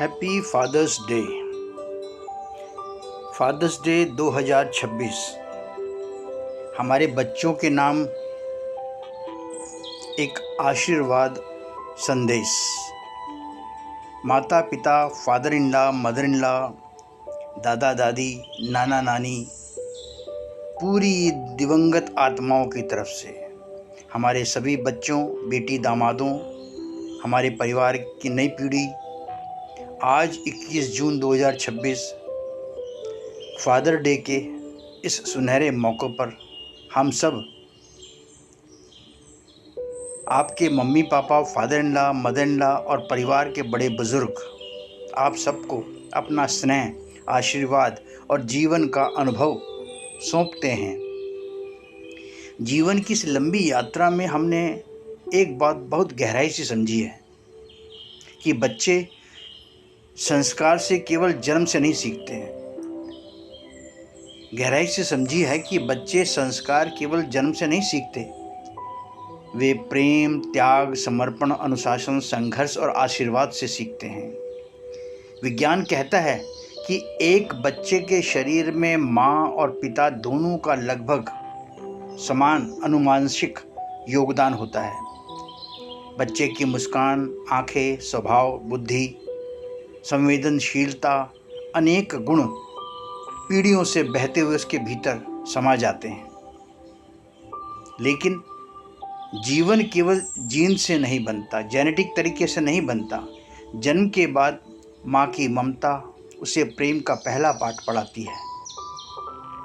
Happy father's day 2026 हमारे बच्चों के नाम एक आशीर्वाद संदेश। माता पिता, father in law, mother in law, दादा दादी, नाना नानी, पूरी दिवंगत आत्माओं की तरफ से हमारे सभी बच्चों, बेटी, दामादों, हमारे परिवार की नई पीढ़ी, आज 21 जून 2026 फादर डे के इस सुनहरे मौके पर हम सब आपके मम्मी पापा, father in law, mother in law और परिवार के बड़े बुजुर्ग आप सबको अपना स्नेह, आशीर्वाद और जीवन का अनुभव सौंपते हैं। जीवन की इस लंबी यात्रा में हमने एक बात बहुत गहराई से समझी है कि बच्चे संस्कार से केवल जन्म से नहीं सीखते हैं। गहराई से समझी है कि बच्चे संस्कार केवल जन्म से नहीं सीखते, वे प्रेम, त्याग, समर्पण, अनुशासन, संघर्ष और आशीर्वाद से सीखते हैं। विज्ञान कहता है कि एक बच्चे के शरीर में माँ और पिता दोनों का लगभग समान अनुवांशिक योगदान होता है। बच्चे की मुस्कान, आंखें, स्वभाव, बुद्धि, संवेदनशीलता, अनेक गुण पीढ़ियों से बहते हुए उसके भीतर समा जाते हैं। लेकिन जीवन केवल जीन से नहीं बनता, जेनेटिक तरीके से नहीं बनता। जन्म के बाद माँ की ममता उसे प्रेम का पहला पाठ पढ़ाती है।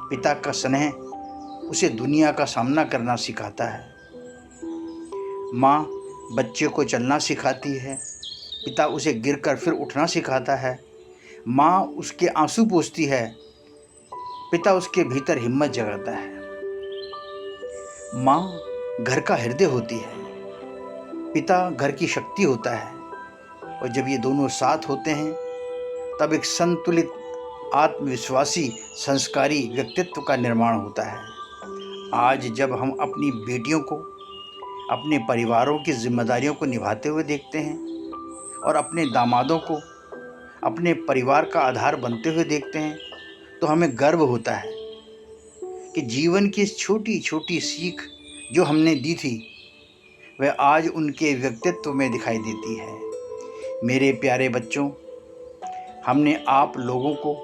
पिता का स्नेह उसे दुनिया का सामना करना सिखाता है। माँ बच्चे को चलना सिखाती है, पिता उसे गिरकर फिर उठना सिखाता है। माँ उसके आंसू पोंछती है, पिता उसके भीतर हिम्मत जगाता है। माँ घर का हृदय होती है, पिता घर की शक्ति होता है। और जब ये दोनों साथ होते हैं तब एक संतुलित, आत्मविश्वासी, संस्कारी व्यक्तित्व का निर्माण होता है। आज जब हम अपनी बेटियों को अपने परिवारों की जिम्मेदारियों को निभाते हुए देखते हैं और अपने दामादों को अपने परिवार का आधार बनते हुए देखते हैं तो हमें गर्व होता है कि जीवन की इस छोटी छोटी सीख जो हमने दी थी वह आज उनके व्यक्तित्व में दिखाई देती है। मेरे प्यारे बच्चों, हमने आप लोगों को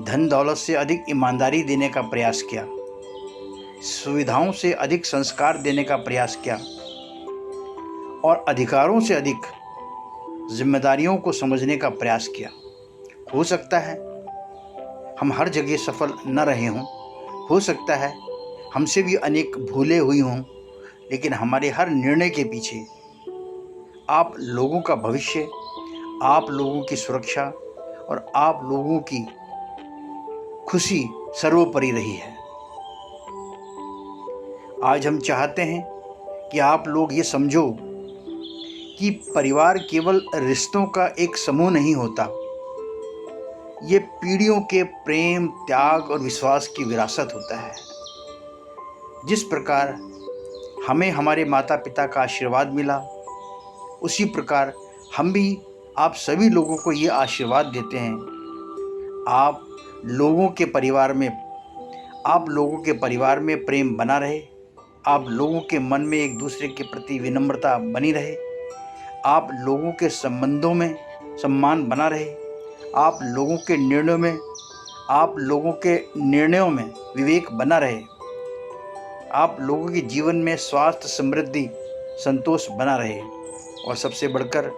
धन दौलत से अधिक ईमानदारी देने का प्रयास किया, सुविधाओं से अधिक संस्कार देने का प्रयास किया और अधिकारों से अधिक जिम्मेदारियों को समझने का प्रयास किया। हो सकता है हम हर जगह सफल न रहे हों, हो सकता है हमसे भी अनेक भूलें हुई हों, लेकिन हमारे हर निर्णय के पीछे आप लोगों का भविष्य, आप लोगों की सुरक्षा और आप लोगों की खुशी सर्वोपरि रही है। आज हम चाहते हैं कि आप लोग ये समझो कि परिवार केवल रिश्तों का एक समूह नहीं होता, ये पीढ़ियों के प्रेम, त्याग और विश्वास की विरासत होता है। जिस प्रकार हमें हमारे माता पिता का आशीर्वाद मिला, उसी प्रकार हम भी आप सभी लोगों को ये आशीर्वाद देते हैं। आप लोगों के परिवार में प्रेम बना रहे, आप लोगों के मन में एक दूसरे के प्रति विनम्रता बनी रहे, आप लोगों के संबंधों में सम्मान बना रहे, आप लोगों के निर्णयों में विवेक बना रहे, आप लोगों के जीवन में स्वास्थ्य, समृद्धि, संतोष बना रहे और सबसे बढ़कर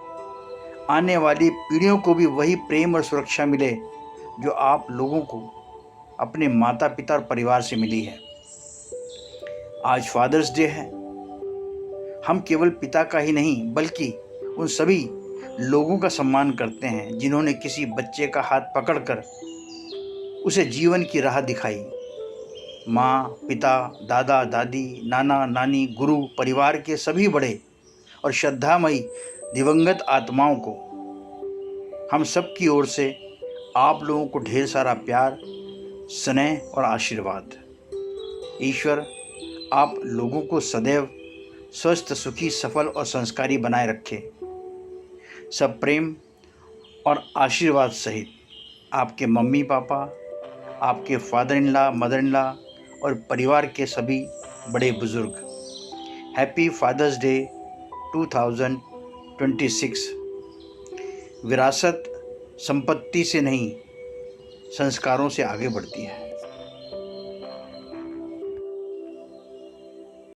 आने वाली पीढ़ियों को भी वही प्रेम और सुरक्षा मिले जो आप लोगों को अपने माता पिता और परिवार से मिली है। आज फादर्स डे है। हम केवल पिता का ही नहीं बल्कि उन सभी लोगों का सम्मान करते हैं जिन्होंने किसी बच्चे का हाथ पकड़कर उसे जीवन की राह दिखाई। माँ, पिता, दादा, दादी, नाना, नानी, गुरु, परिवार के सभी बड़े और श्रद्धामयी दिवंगत आत्माओं को हम सब की ओर से आप लोगों को ढेर सारा प्यार, स्नेह और आशीर्वाद। ईश्वर आप लोगों को सदैव स्वस्थ, सुखी, सफल और संस्कारी बनाए रखे। सब प्रेम और आशीर्वाद सहित आपके मम्मी पापा, आपके father in law, mother in law और परिवार के सभी बड़े बुजुर्ग। Happy father's day 2026। विरासत संपत्ति से नहीं, संस्कारों से आगे बढ़ती है।